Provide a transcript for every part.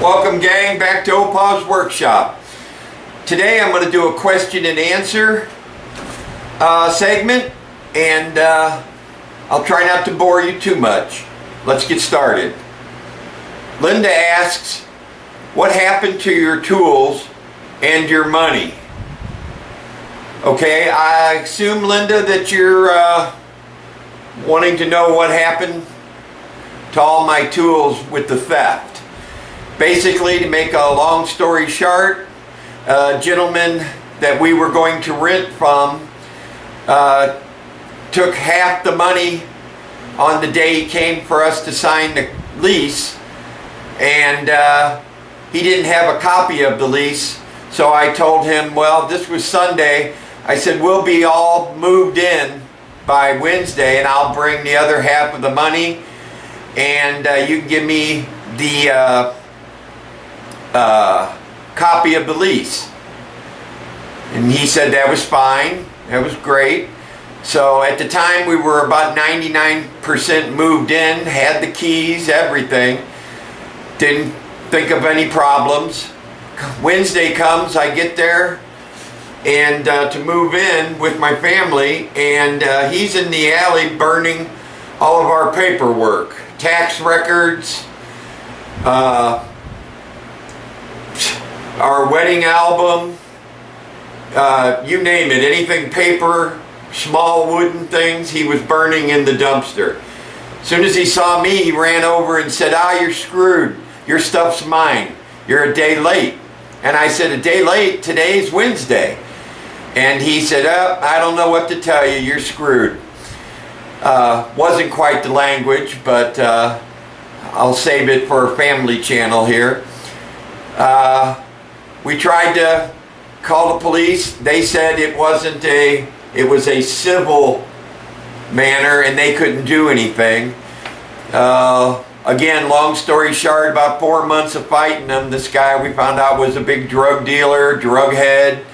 Welcome, gang, back to Opa's workshop. Today I'm going to do a question and answer segment, and I'll try not to bore you too much. Let's get started. Linda asks, what happened to your tools and your money? Okay, I assume, Linda, that you're wanting to know what happened to all my tools with the theft. Basically, to make a long story short, a gentleman that we were going to rent from took half the money on the day he came for us to sign the lease, and he didn't have a copy of the lease. So I told him, well, this was Sunday. I said, we'll be all moved in by Wednesday, and I'll bring the other half of the money, and you can give me the copy of the lease. And he said that was fine. That was great. So at the time we were about 99% moved in, had the keys, everything. Didn't think of any problems. Wednesday comes, I get there and to move in with my family, and he's in the alley burning all of our paperwork, tax records, our wedding album, you name it, anything paper, small wooden things, he was burning in the dumpster. As soon as he saw me, he ran over and said, you're screwed. Your stuff's mine. You're a day late. And I said, a day late? Today's Wednesday. And he said, I don't know what to tell you. You're screwed. Wasn't quite the language, but I'll save it for a family channel here. We tried to call the police. They said it was a civil manner and they couldn't do anything. Again, long story short, about 4 months of fighting him, this guy we found out was a big drug dealer, drug head.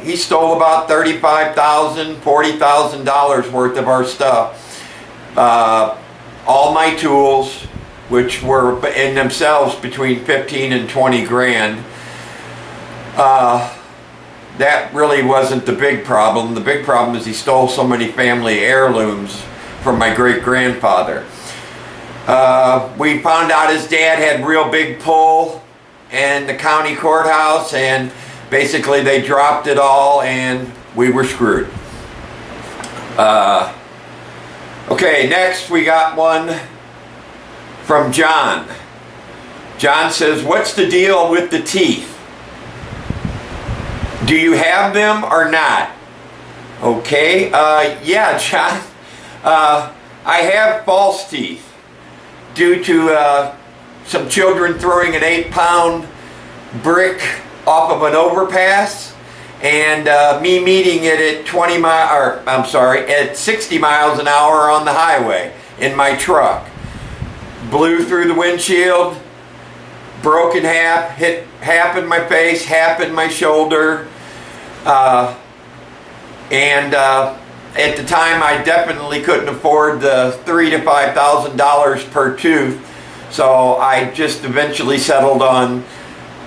He stole about $35,000, $40,000 worth of our stuff. All my tools, which were in themselves between 15 and 20 grand. That really wasn't the big problem. The big problem is he stole so many family heirlooms from my great-grandfather. We found out his dad had real big pull in the county courthouse, and basically they dropped it all and we were screwed. Okay, next we got one from John. John says, what's the deal with the teeth? Do you have them or not? Okay, yeah, John. I have false teeth due to some children throwing an 8-pound brick off of an overpass, and me meeting it at at 60 miles an hour on the highway in my truck. Blew through the windshield, broke in half, hit half in my face, half in my shoulder, and at the time I definitely couldn't afford the $3,000 to $5,000 per tooth, so I just eventually settled on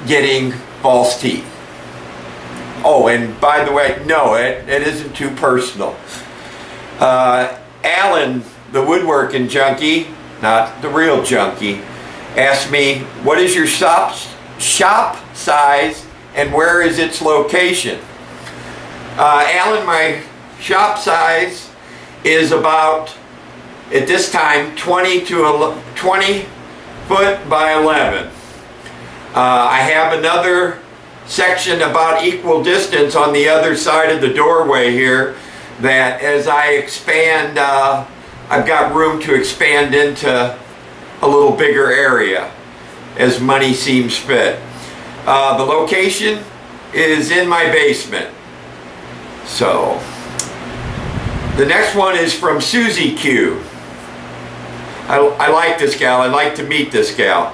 getting false teeth. Oh, and by the way, no, it isn't too personal. Alan, the woodworking junkie, not the real junkie, asked me, what is your shop size and where is its location? Alan, my shop size is about, at this time, 20 foot by 11. I have another section about equal distance on the other side of the doorway here that as I expand, I've got room to expand into a little bigger area as money seems fit. The location is in my basement. So, the next one is from Susie Q. I like this gal. I like to meet this gal.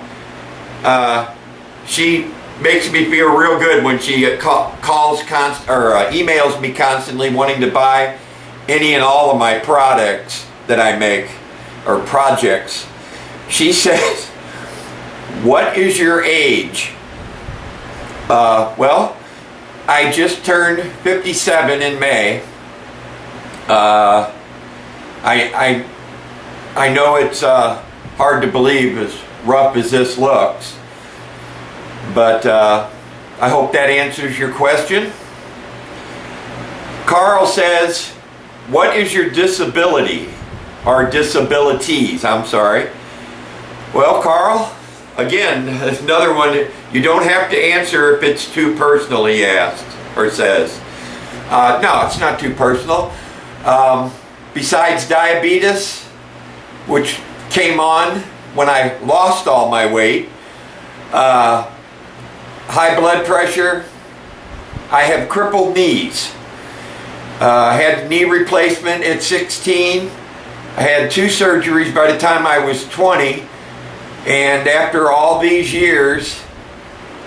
She makes me feel real good when she emails me constantly wanting to buy any and all of my products that I make, or projects. She says, what is your age? Well, I just turned 57 in May. I know it's hard to believe, as rough as this looks, but I hope that answers your question. Carl says, what is your disability? Or disabilities, I'm sorry. Well, Carl, again, another one you don't have to answer if it's too personal, he asked, or says. No, it's not too personal. Besides diabetes, which came on when I lost all my weight, high blood pressure, I have crippled knees. I had knee replacement at 16. I had 2 surgeries by the time I was 20. And after all these years,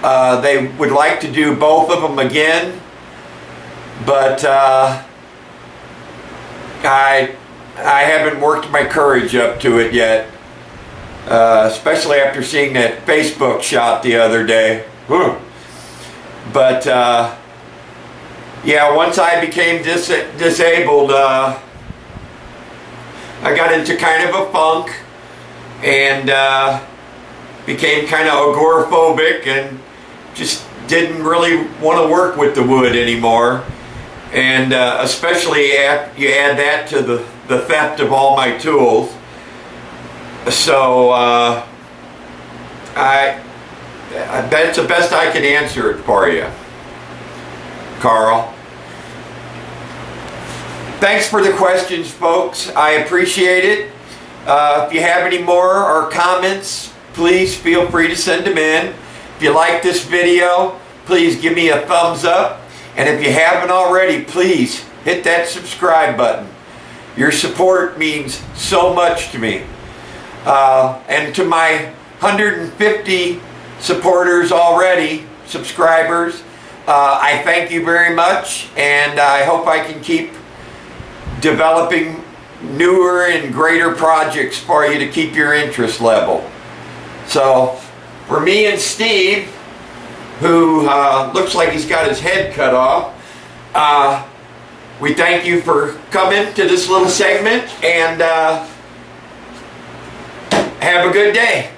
they would like to do both of them again. But I haven't worked my courage up to it yet. Especially after seeing that Facebook shot the other day. But yeah, once I became disabled, I got into kind of a funk and became kind of agoraphobic and just didn't really want to work with the wood anymore. And especially you add that to the theft of all my tools. So that's the best I can answer it for you, Carl. Thanks for the questions, folks. I appreciate it. If you have any more or comments, please feel free to send them in. If you like this video, please give me a thumbs up. And if you haven't already, please hit that subscribe button. Your support means so much to me. And to my 150 supporters already, subscribers, I thank you very much, and I hope I can keep developing newer and greater projects for you to keep your interest level. So for me and Steve, who looks like he's got his head cut off, we thank you for coming to this little segment, and have a good day.